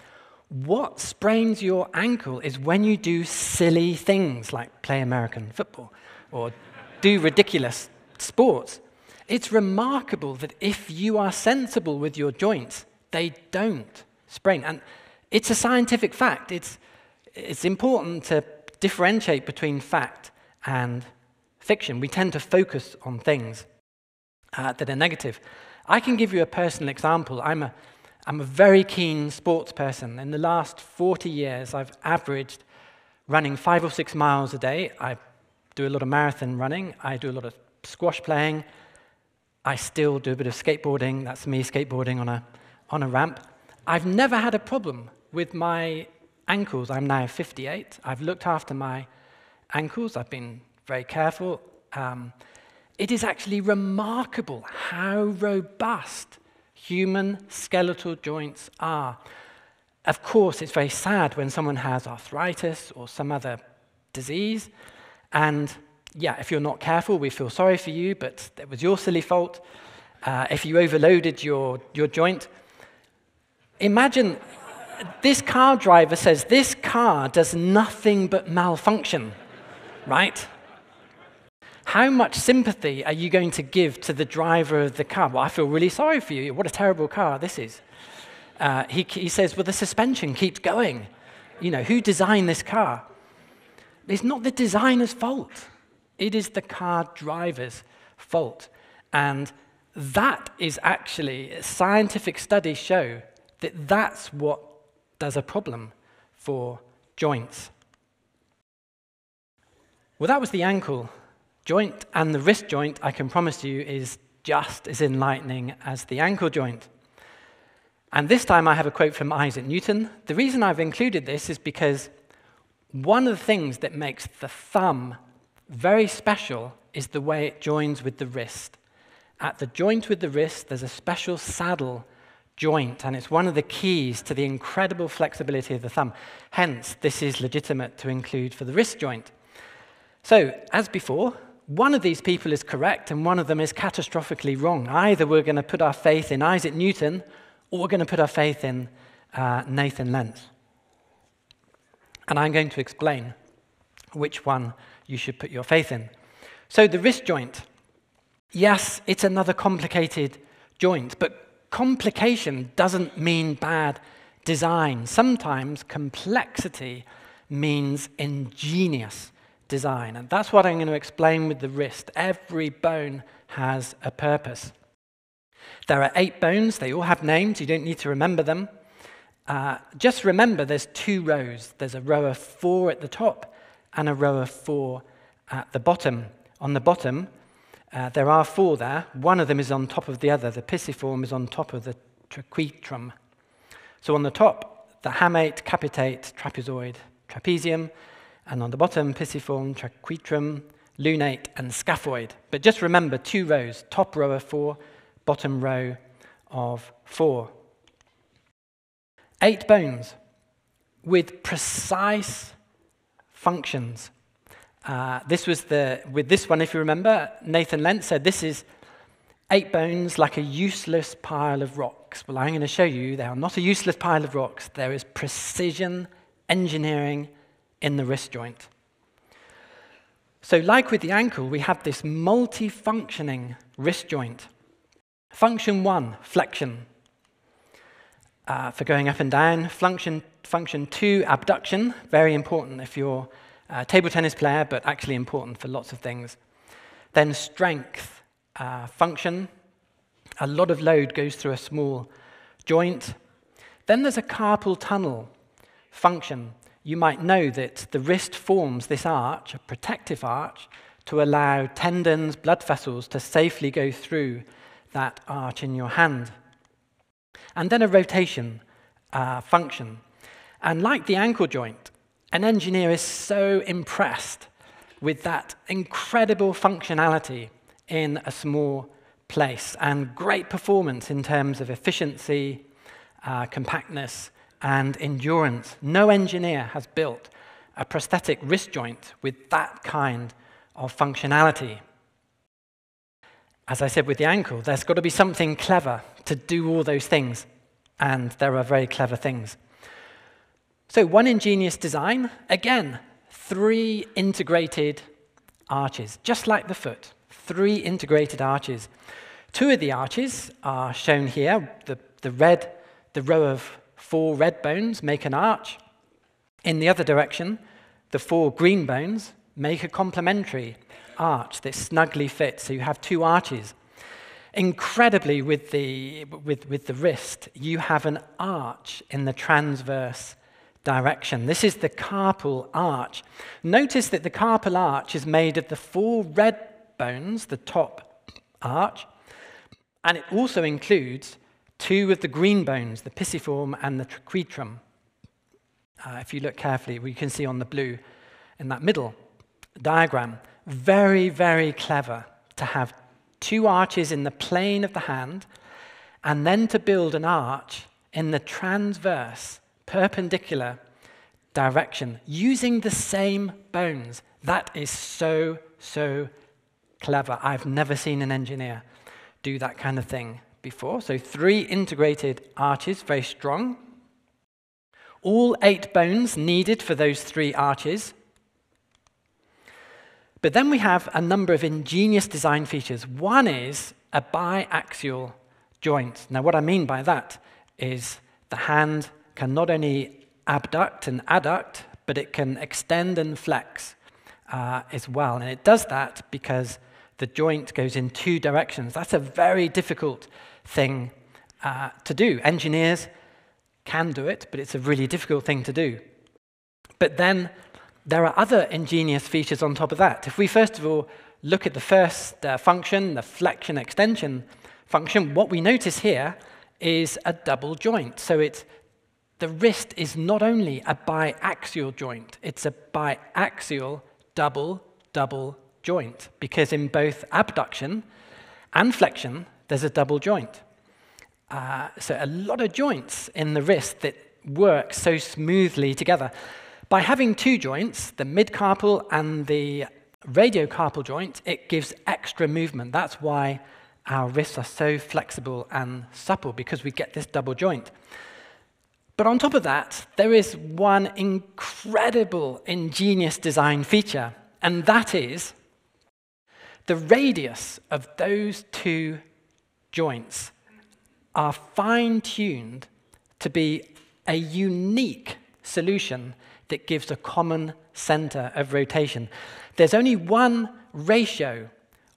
What sprains your ankle is when you do silly things like play American football or do ridiculous sports. It's remarkable that if you are sensible with your joints, they don't sprain. And it's a scientific fact. It's important to differentiate between fact and fiction. We tend to focus on things that are negative. I can give you a personal example. I'm a very keen sports person. In the last 40 years, I've averaged running 5 or 6 miles a day. I do a lot of marathon running. I do a lot of squash playing. I still do a bit of skateboarding. That's me skateboarding on a ramp. I've never had a problem with my ankles. I'm now 58. I've looked after my ankles. I've been very careful. It is actually remarkable how robust human skeletal joints are. Of course, it's very sad when someone has arthritis or some other disease. And yeah, if you're not careful, we feel sorry for you, but it was your silly fault. If you overloaded your joint. Imagine this car driver says, this car does nothing but malfunction, right? how much sympathy are you going to give to the driver of the car? Well, I feel really sorry for you. What a terrible car this is. He says, well, the suspension keeps going. You know, who designed this car? It's not the designer's fault. It is the car driver's fault. And that is actually, scientific studies show that that's what does a problem for joints. Well, that was the ankle joint, and the wrist joint, I can promise you, is just as enlightening as the ankle joint. And this time I have a quote from Isaac Newton. The reason I've included this is because one of the things that makes the thumb very special is the way it joins with the wrist. At the joint with the wrist, there's a special saddle joint, and it's one of the keys to the incredible flexibility of the thumb. Hence, this is legitimate to include for the wrist joint. So, as before, one of these people is correct and one of them is catastrophically wrong. Either we're going to put our faith in Isaac Newton or we're going to put our faith in Nathan Lentz. And I'm going to explain which one you should put your faith in. So the wrist joint, yes, it's another complicated joint, but complication doesn't mean bad design. Sometimes complexity means ingenious design, and that's what I'm going to explain with the wrist. Every bone has a purpose. There are 8 bones. They all have names. You don't need to remember them. Just remember there's 2 rows. There's a row of 4 at the top and a row of 4 at the bottom. On the bottom, there are 4 there. One of them is on top of the other. The pisiform is on top of the traquetrum. So on the top, the hamate, capitate, trapezoid, trapezium, and on the bottom, pisiform, traquetrum, lunate, and scaphoid. But just remember 2 rows, top row of 4, bottom row of 4. 8 bones with precise functions. With this one, if you remember, Nathan Lentz said this is 8 bones like a useless pile of rocks. Well, I'm going to show you they are not a useless pile of rocks. There is precision engineering in the wrist joint. So like with the ankle, we have this multi-functioning wrist joint. Function 1, flexion, for going up and down. Function 2, abduction, very important if you're a table tennis player, but actually important for lots of things. Then strength, function. A lot of load goes through a small joint. Then there's a carpal tunnel function. You might know that the wrist forms this arch, a protective arch, to allow tendons, blood vessels to safely go through that arch in your hand. And then a rotation function. And like the ankle joint, an engineer is so impressed with that incredible functionality in a small place and great performance in terms of efficiency, compactness, and endurance. No engineer has built a prosthetic wrist joint with that kind of functionality. As I said with the ankle, there's got to be something clever to do all those things, and there are very clever things. So one ingenious design, again, 3 integrated arches, just like the foot, 3 integrated arches. 2 of the arches are shown here. The row of 4 red bones make an arch. In the other direction, the 4 green bones make a complementary arch that snugly fits, so you have 2 arches. Incredibly, with the wrist, you have an arch in the transverse direction. This is the carpal arch. Notice that the carpal arch is made of the 4 red bones, the top arch, and it also includes 2 of the green bones, the pisiform and the traquetrum. If you look carefully, you can see on the blue in that middle diagram. Very, very clever to have 2 arches in the plane of the hand and then to build an arch in the transverse, perpendicular direction using the same bones. That is so, so clever. I've never seen an engineer do that kind of thing before. So 3 integrated arches, very strong. All 8 bones needed for those 3 arches. But then we have a number of ingenious design features. One is a biaxial joint. Now, what I mean by that is the hand can not only abduct and adduct, but it can extend and flex as well. And it does that because the joint goes in two directions. That's a very difficult thing to do. Engineers can do it, but it's a really difficult thing to do. But then there are other ingenious features on top of that. If we first of all look at the first function, the flexion extension function, what we notice here is a double joint. So the wrist is not only a biaxial joint, it's a biaxial double joint, because in both abduction and flexion, there's a double joint. So a lot of joints in the wrist that work so smoothly together. By having two joints, the midcarpal and the radiocarpal joint, it gives extra movement. That's why our wrists are so flexible and supple, because we get this double joint. But on top of that, there is one incredible, ingenious design feature, and that is the radius of those two joints are fine-tuned to be a unique solution that gives a common center of rotation. There's only one ratio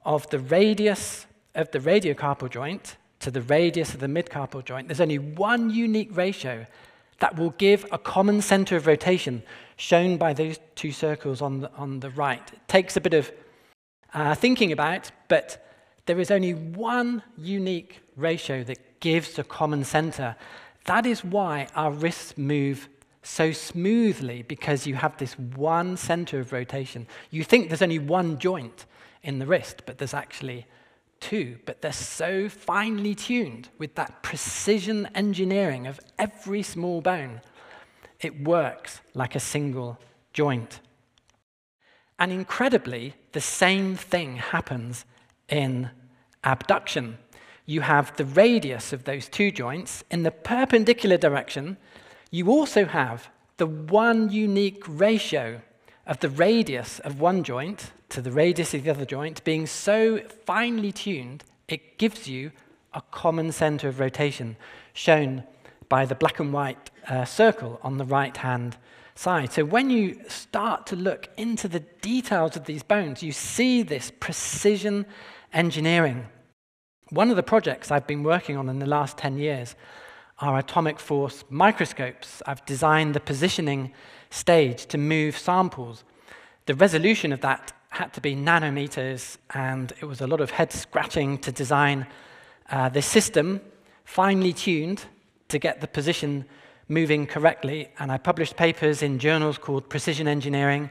of the radius of the radiocarpal joint to the radius of the midcarpal joint. There's only one unique ratio that will give a common center of rotation, shown by those two circles on the right. It takes a bit of thinking about, but there is only one unique ratio that gives a common center. That is why our wrists move so smoothly, because you have this one center of rotation. You think there's only one joint in the wrist, but there's actually two. But they're so finely tuned with that precision engineering of every small bone. It works like a single joint. And incredibly, the same thing happens in abduction. You have the radius of those two joints in the perpendicular direction. You also have the one unique ratio of the radius of one joint to the radius of the other joint being so finely tuned, it gives you a common center of rotation, shown by the black and white circle on the right-hand side. So when you start to look into the details of these bones, you see this precision engineering. One of the projects I've been working on in the last 10 years are atomic force microscopes. I've designed the positioning stage to move samples. The resolution of that had to be nanometers, and it was a lot of head scratching to design this system, finely tuned to get the position moving correctly. And I published papers in journals called Precision Engineering.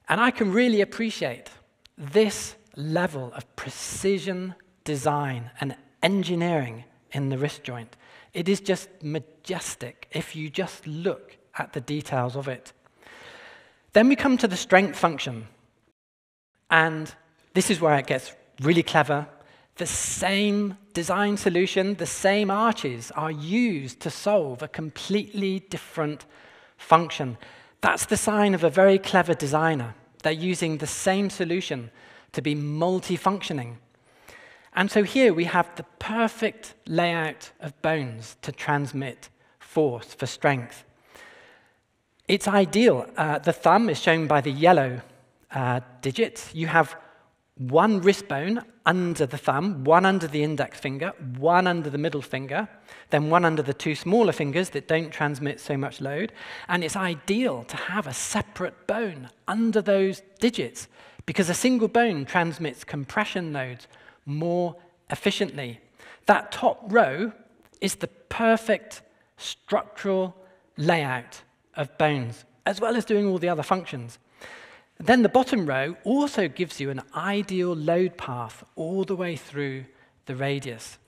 And I can really appreciate this level of precision design and engineering in the wrist joint. It is just majestic if you just look at the details of it. Then we come to the strength function. And this is where it gets really clever. The same design solution, the same arches are used to solve a completely different function. That's the sign of a very clever designer. They're using the same solution to be multifunctioning. And so here we have the perfect layout of bones to transmit force for strength. It's ideal. The thumb is shown by the yellow digit. You have one wrist bone under the thumb, one under the index finger, one under the middle finger, then one under the two smaller fingers that don't transmit so much load. And it's ideal to have a separate bone under those digits, because a single bone transmits compression loads more efficiently. That top row is the perfect structural layout of bones, as well as doing all the other functions. Then the bottom row also gives you an ideal load path all the way through the radius.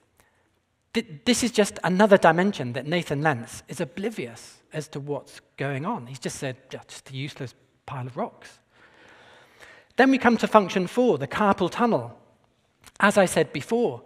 This is just another dimension that Nathan Lentz is oblivious as to what's going on. He's just said, just a useless pile of rocks. Then we come to function 4, the carpal tunnel. As I said before,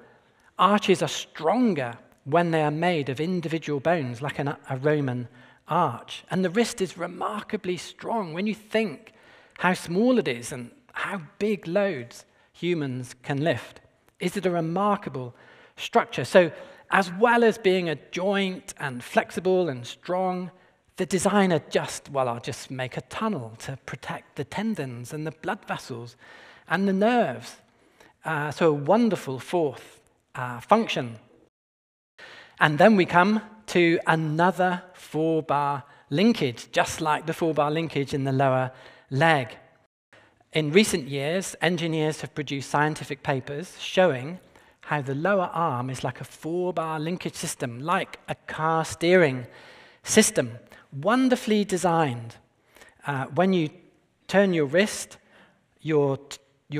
arches are stronger when they are made of individual bones, like a Roman arch. And the wrist is remarkably strong when you think how small it is and how big loads humans can lift? Is it a remarkable structure? So as well as being a joint and flexible and strong, the designer I'll just make a tunnel to protect the tendons and the blood vessels and the nerves. So a wonderful fourth function. And then we come to another 4-bar linkage, just like the 4-bar linkage in the lower leg. In recent years, engineers have produced scientific papers showing how the lower arm is like a 4-bar linkage system, like a car steering system, wonderfully designed. When you turn your wrist, your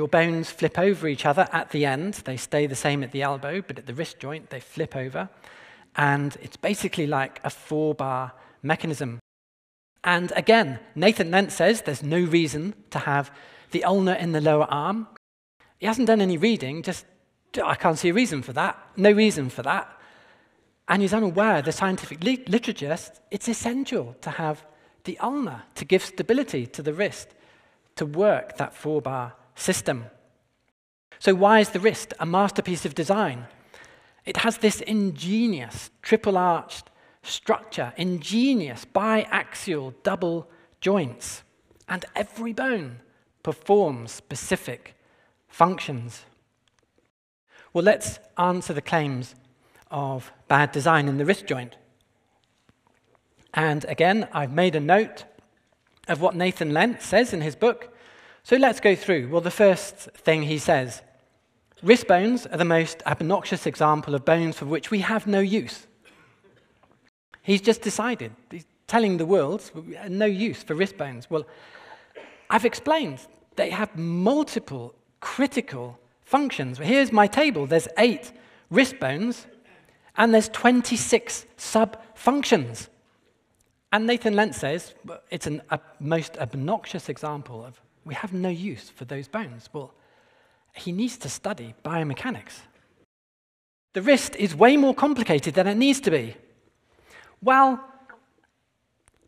bones flip over each other at the end. They stay the same at the elbow, but at the wrist joint, they flip over. And it's basically like a 4-bar mechanism. And again, Nathan Lentz says there's no reason to have the ulna in the lower arm. He hasn't done any reading, I can't see a reason for that, no reason for that. And he's unaware the scientific literature, it's essential to have the ulna to give stability to the wrist, to work that 4-bar system. So why is the wrist a masterpiece of design? It has this ingenious triple-arched structure, ingenious biaxial double joints, and every bone performs specific functions. Well, let's answer the claims of bad design in the wrist joint. And again, I've made a note of what Nathan Lentz says in his book. So let's go through. Well, the first thing he says, wrist bones are the most obnoxious example of bones for which we have no use. He's just decided, he's telling the world, no use for wrist bones. Well, I've explained they have multiple critical functions. Here's my table. There's 8 wrist bones, and there's 26 sub-functions. And Nathan Lentz says it's a most obnoxious example of we have no use for those bones. Well, he needs to study biomechanics. The wrist is way more complicated than it needs to be. Well,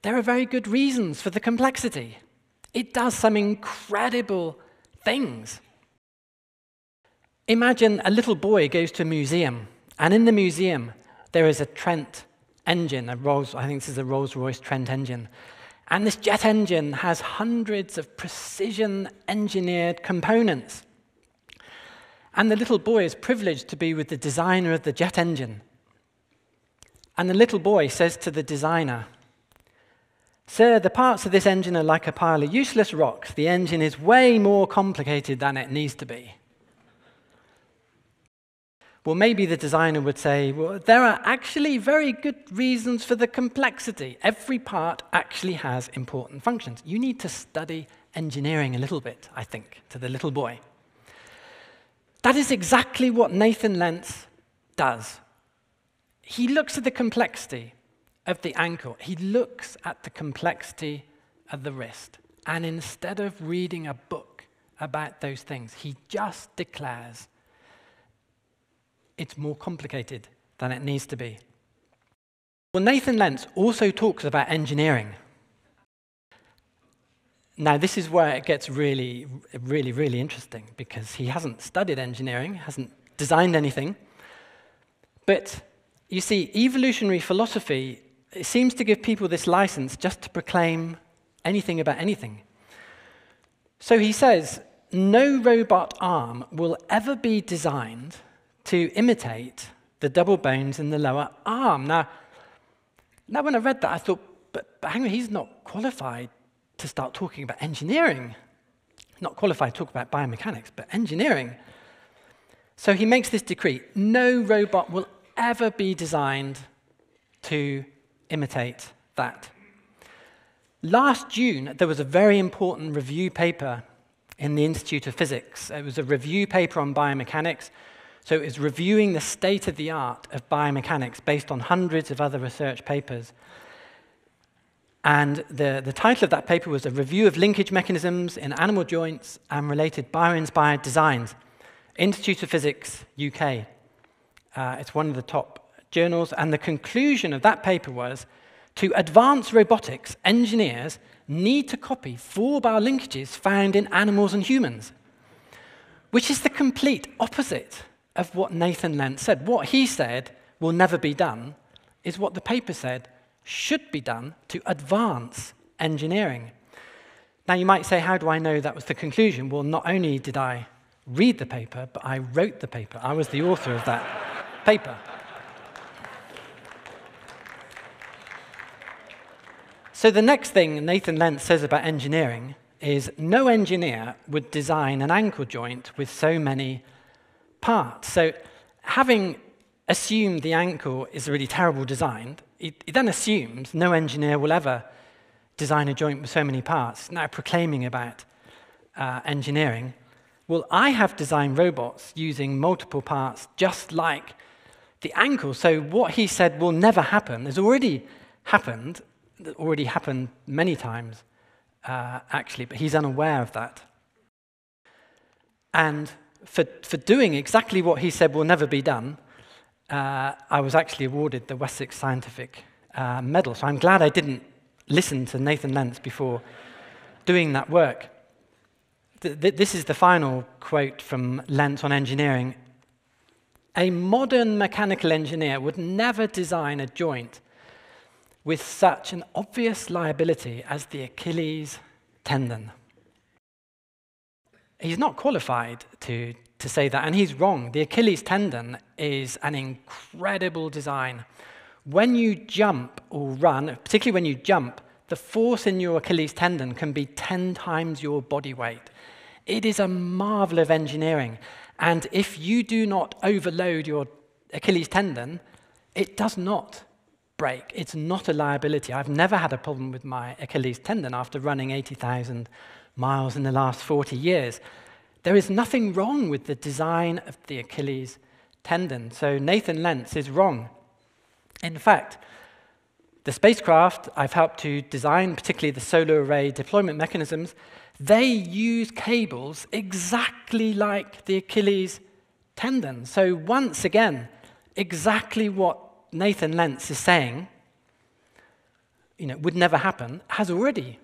there are very good reasons for the complexity. It does some incredible things. Imagine a little boy goes to a museum, and in the museum there is a Trent engine, I think this is a Rolls-Royce Trent engine. And this jet engine has hundreds of precision-engineered components. And the little boy is privileged to be with the designer of the jet engine. And the little boy says to the designer, "Sir, the parts of this engine are like a pile of useless rocks. The engine is way more complicated than it needs to be." Well, maybe the designer would say, well, there are actually very good reasons for the complexity. Every part actually has important functions. You need to study engineering a little bit, I think, to the little boy. That is exactly what Nathan Lentz does. He looks at the complexity of the ankle. He looks at the complexity of the wrist. And instead of reading a book about those things, he just declares it's more complicated than it needs to be. Well, Nathan Lentz also talks about engineering. Now, this is where it gets really, really, really interesting, because he hasn't studied engineering, hasn't designed anything. But you see, evolutionary philosophy, it seems to give people this license just to proclaim anything about anything. So he says, no robot arm will ever be designed to imitate the double bones in the lower arm. Now when I read that, I thought, but hang on, he's not qualified to start talking about engineering. Not qualified to talk about biomechanics, but engineering. So he makes this decree: no robot will ever be designed to imitate that. Last June, there was a very important review paper in the Institute of Physics. It was a review paper on biomechanics. So it was reviewing the state of the art of biomechanics based on hundreds of other research papers. And the title of that paper was A Review of Linkage Mechanisms in Animal Joints and Related Bio-Inspired Designs, Institute of Physics, UK. It's one of the top journals, and the conclusion of that paper was, to advance robotics, engineers need to copy 4-bar linkages found in animals and humans, which is the complete opposite of what Nathan Lentz said. What he said will never be done is what the paper said should be done to advance engineering. Now, you might say, how do I know that was the conclusion? Well, not only did I read the paper, but I wrote the paper. I was the author of that paper. So the next thing Nathan Lentz says about engineering is no engineer would design an ankle joint with so many parts. So having assumed the ankle is really terrible design, it then assumes no engineer will ever design a joint with so many parts. Now proclaiming about engineering. Well, I have designed robots using multiple parts just like the ankle. So what he said will never happen has already happened many times, actually, but he's unaware of that. And for doing exactly what he said will never be done, I was actually awarded the Wessex Scientific Medal. So I'm glad I didn't listen to Nathan Lentz before doing that work. This is the final quote from Lentz on engineering. A modern mechanical engineer would never design a joint with such an obvious liability as the Achilles tendon. He's not qualified to say that, and he's wrong. The Achilles tendon is an incredible design. When you jump or run, particularly when you jump, the force in your Achilles tendon can be 10 times your body weight. It is a marvel of engineering, and if you do not overload your Achilles tendon, it does not break. It's not a liability. I've never had a problem with my Achilles tendon after running 80,000 miles in the last 40 years. There is nothing wrong with the design of the Achilles tendon. So Nathan Lentz is wrong. In fact, the spacecraft I've helped to design, particularly the solar array deployment mechanisms, they use cables exactly like the Achilles tendon. So once again, exactly what Nathan Lentz is saying, would never happen, has already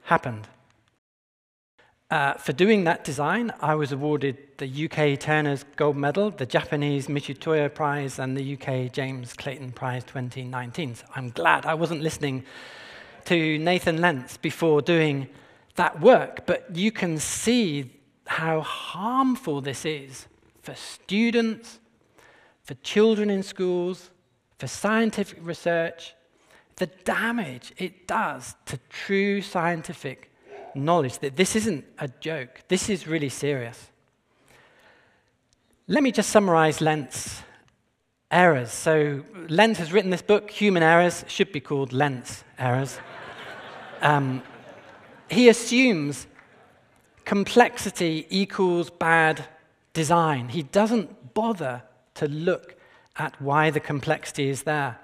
happened. For doing that design, I was awarded the UK Turner's Gold Medal, the Japanese Michitoyo Prize, and the UK James Clayton Prize 2019. So I'm glad I wasn't listening to Nathan Lentz before doing that work, but you can see how harmful this is for students, for children in schools, for scientific research, the damage it does to true scientific knowledge, that this isn't a joke. This is really serious. Let me just summarize Lentz's errors. So Lentz has written this book, Human Errors, should be called Lentz Errors. He assumes complexity equals bad design. He doesn't bother to look at why the complexity is there.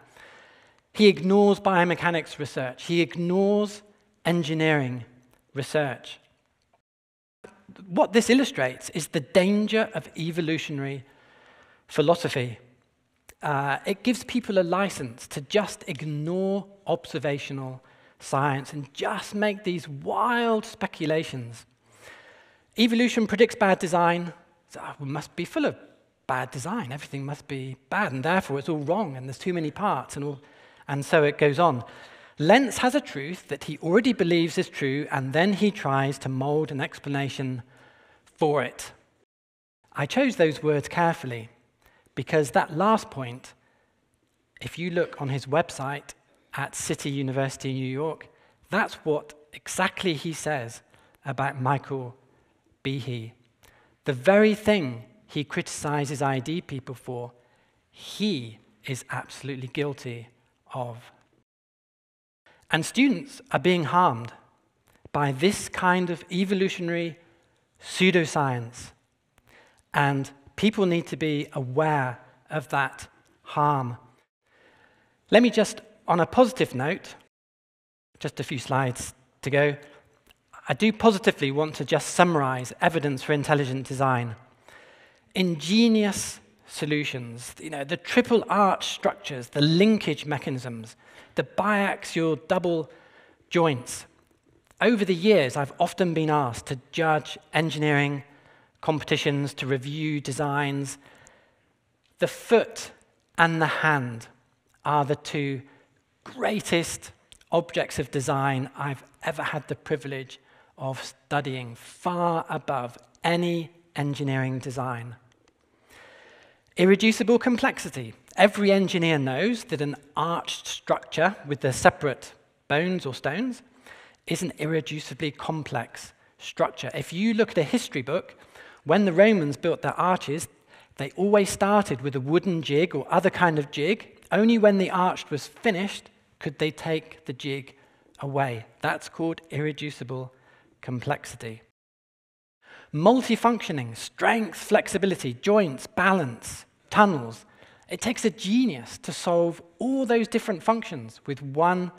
He ignores biomechanics research. He ignores engineering research. What this illustrates is the danger of evolutionary philosophy. It gives people a license to just ignore observational science and just make these wild speculations. Evolution predicts bad design. So we must be full of bad design. Everything must be bad, and therefore it's all wrong, and there's too many parts, and so it goes on. Lentz has a truth that he already believes is true, and then he tries to mold an explanation for it. I chose those words carefully because that last point, if you look on his website at City University, New York, that's what exactly he says about Michael Behe. The very thing he criticizes ID people for, he is absolutely guilty of. And students are being harmed by this kind of evolutionary pseudoscience. And people need to be aware of that harm. Let me just, on a positive note, just a few slides to go, I do positively want to just summarize evidence for intelligent design. Ingenious solutions, the triple arch structures, the linkage mechanisms, the biaxial double joints, over the years, I've often been asked to judge engineering competitions, to review designs. The foot and the hand are the two greatest objects of design I've ever had the privilege of studying, far above any engineering design. Irreducible complexity. Every engineer knows that an arched structure with the separate bones or stones is an irreducibly complex structure. If you look at a history book, when the Romans built their arches, they always started with a wooden jig or other kind of jig. Only when the arch was finished could they take the jig away. That's called irreducible complexity. Multifunctioning, strength, flexibility, joints, balance, tunnels. It takes a genius to solve all those different functions with one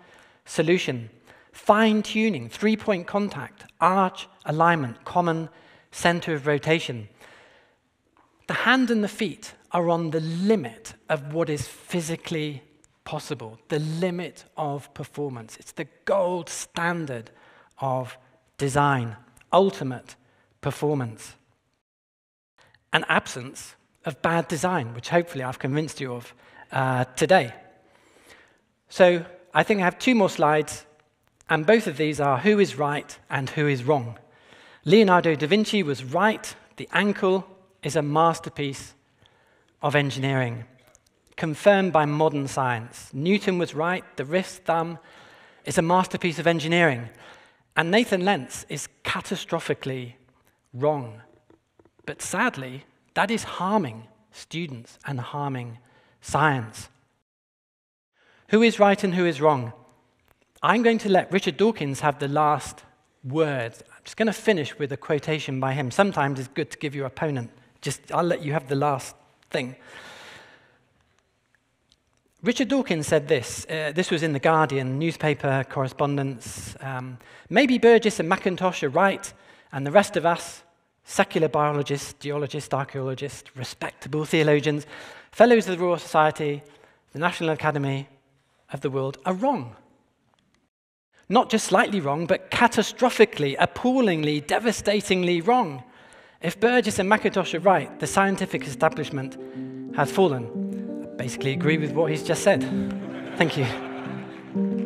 solution. Fine-tuning, three-point contact, arch, alignment, common center of rotation. The hand and the feet are on the limit of what is physically possible, the limit of performance. It's the gold standard of design, ultimate performance. An absence of bad design, which hopefully I've convinced you of today. So I think I have two more slides, and both of these are who is right and who is wrong. Leonardo da Vinci was right. The ankle is a masterpiece of engineering, confirmed by modern science. Newton was right. The wrist, thumb is a masterpiece of engineering. And Nathan Lentz is catastrophically wrong. But sadly, that is harming students and harming science. Who is right and who is wrong? I'm going to let Richard Dawkins have the last word. I'm just going to finish with a quotation by him. Sometimes it's good to give your opponent. I'll let you have the last thing. Richard Dawkins said this. This was in The Guardian newspaper correspondence. Maybe Burgess and Mackintosh are right, and the rest of us, secular biologists, geologists, archaeologists, respectable theologians, fellows of the Royal Society, the National Academy of the World, are wrong. Not just slightly wrong, but catastrophically, appallingly, devastatingly wrong. If Burgess and Mackintosh are right, the scientific establishment has fallen. I basically agree with what he's just said. Thank you.